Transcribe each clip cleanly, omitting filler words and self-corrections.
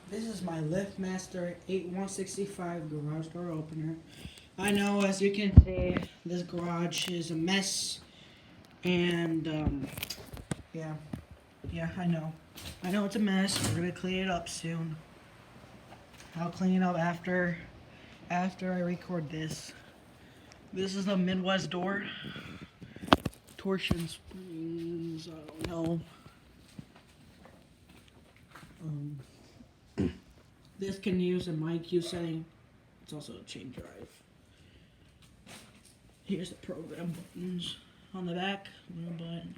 This is my liftmaster 8165 garage door opener. I know, as you can see, this garage is a mess, and yeah, I know. I know it's a mess. We're gonna clean it up soon. I'll clean it up after I record this. This is the Midwest door. Torsion springs. I don't know. Um, this can use a mic Q setting. It's also a chain drive. Here's the program buttons on the back. Little button.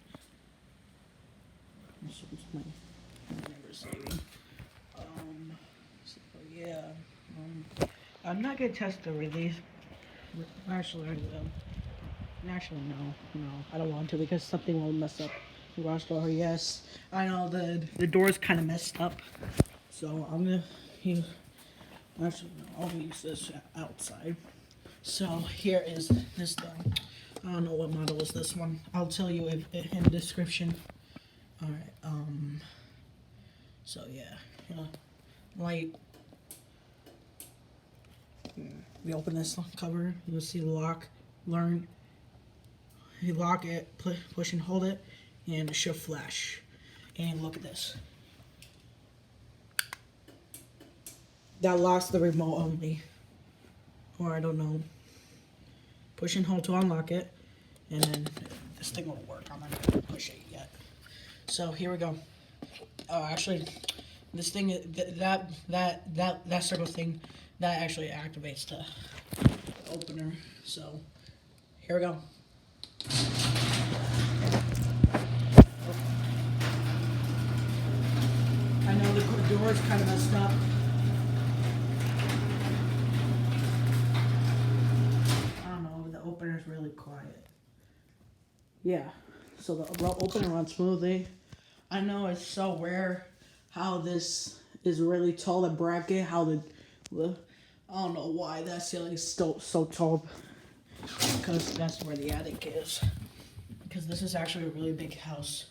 This is my number saving. So yeah. I'm not gonna test the release. Actually, I will. Actually, no, I don't want to because something will mess up the garage door. Yes, I know the door is kind of messed up, so I'm gonna use. Actually, no, I'll use this outside. So here is this thing. I don't know what model is this one. I'll tell you if in the description. All right. So yeah, light. We open this cover. You'll see the lock. Learn. You lock it, push and hold it, and it should flash. And look at this. That locks the remote only. Or I don't know. Push and hold to unlock it, and then this thing will work. I'm not gonna push it yet. So here we go. Oh, actually, this thing, that circle thing, that actually activates the opener. So here we go. I know the door is kind of messed up. I don't know, the opener is really quiet. Yeah, so the opener runs smoothly. I know it's so rare how this is really tall, the bracket, how I don't know why that ceiling is still so tall. Because that's where the attic is. Because this is actually a really big house.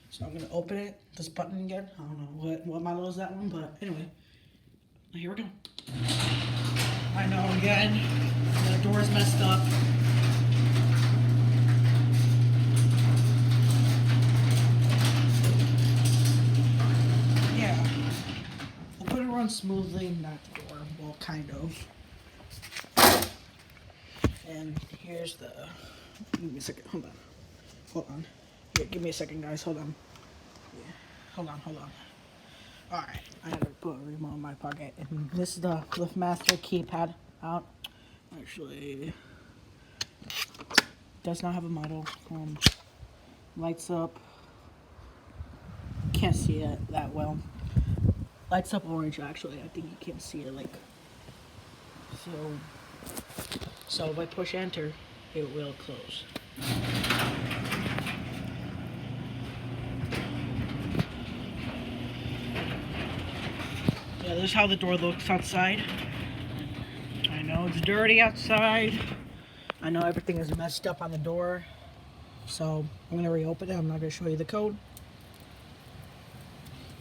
So I'm gonna open it, this button again. I don't know what model is that one, but anyway. Here we go. I know again, the door's messed up. Yeah. We'll put it run smoothly, not the door. Well, kind of. And here's the. Give me a second. Hold on. Here, give me a second, guys. Hold on. Yeah. Hold on. Alright. I gotta put a remote in my pocket. And this is the liftmaster keypad out. Actually, does not have a model. Lights up. Can't see it that well. Lights up orange, actually. I think you can't see it, like. So if I push enter, it will close. Yeah, this is how the door looks outside. I know it's dirty outside. I know everything is messed up on the door. So I'm gonna reopen it. I'm not gonna show you the code.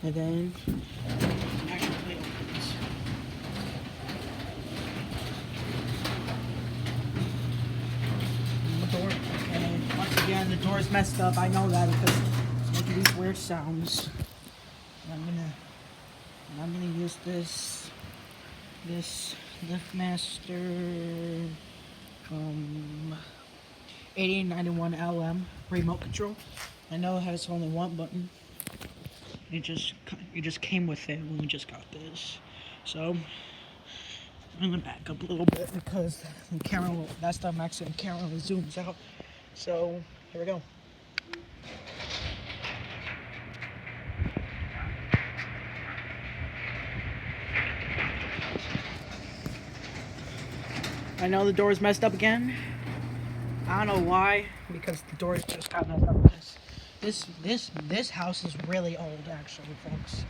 And then actually open this. The door. Okay. Once again, the door is messed up. I know that because it's making these weird sounds. And I'm gonna use this liftmaster 8891 LM remote control. I know it has only one button. It just came with it when we just got this. So I'm gonna back up a little bit because the camera that's the maximum camera zooms out. So here we go. I know the door's messed up again. I don't know why, because the doors just got messed up. This house is really old, actually, folks.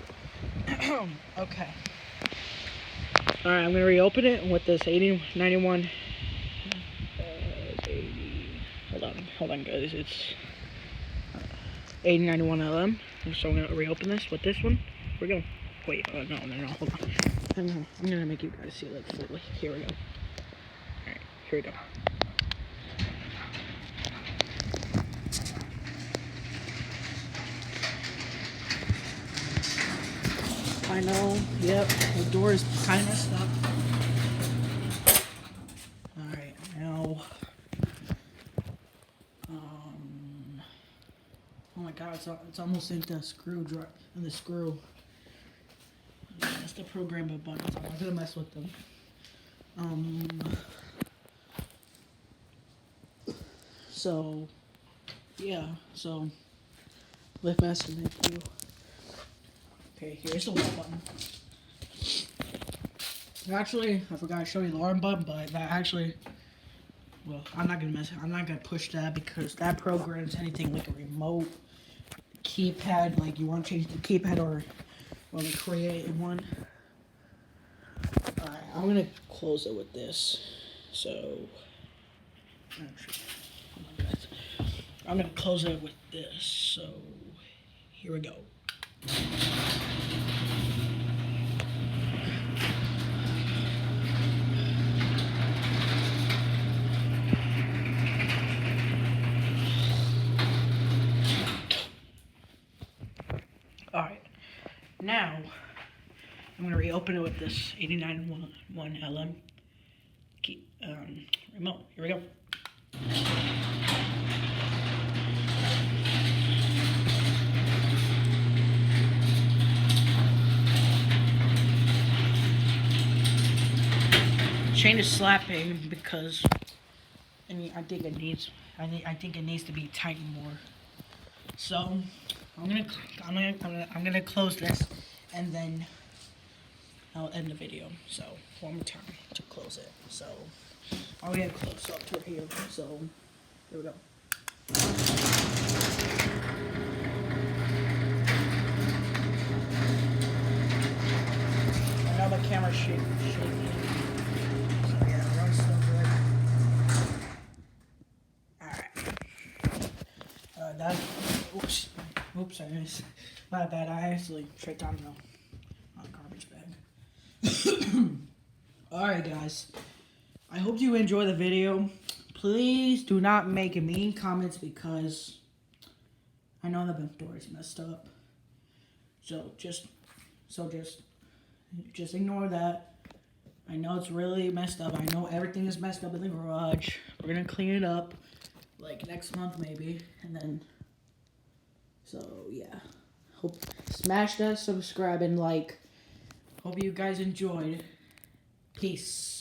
Okay. All right, I'm gonna reopen it with this 8091. 80. Hold on, guys. It's 8091 LM. So I'm gonna reopen this with this one. Here we go. Wait, no, hold on. I'm gonna make you guys see it like fully. Here we go. Alright, here we go. I know, yep, the door is kind of messed up. Alright, now, oh my god, it's almost in the screw. That's the programmable buttons. I'm not gonna mess with them. So, yeah, so, liftmaster, thank you. Okay, here's the wall button. Actually, I forgot to show you the alarm button, but that actually, well, I'm not gonna push that because that programs anything like a remote keypad, like you want to change the keypad or want to create one. Alright, I'm gonna close it with this. So, actually, I'm gonna close it with this. So, here we go. Alright, now I'm going to reopen it with this 89.1 LM key, remote. Here we go. Chain is slapping because I think it needs to be tightened more. So I'm gonna close this and then I'll end the video. So one more time to close it. So I'll get close up to here. So here we go. I know the camera's shaking. So yeah, it runs so good. Alright. Oops, I missed. My bad, I actually straight down the garbage bag. Alright guys, I hope you enjoy the video. Please do not make mean comments because I know the door is messed up. So just ignore that. I know it's really messed up. I know everything is messed up in the garage. We're gonna clean it up like next month maybe, and then so yeah. Hope smash that subscribe and like. Hope you guys enjoyed. Peace.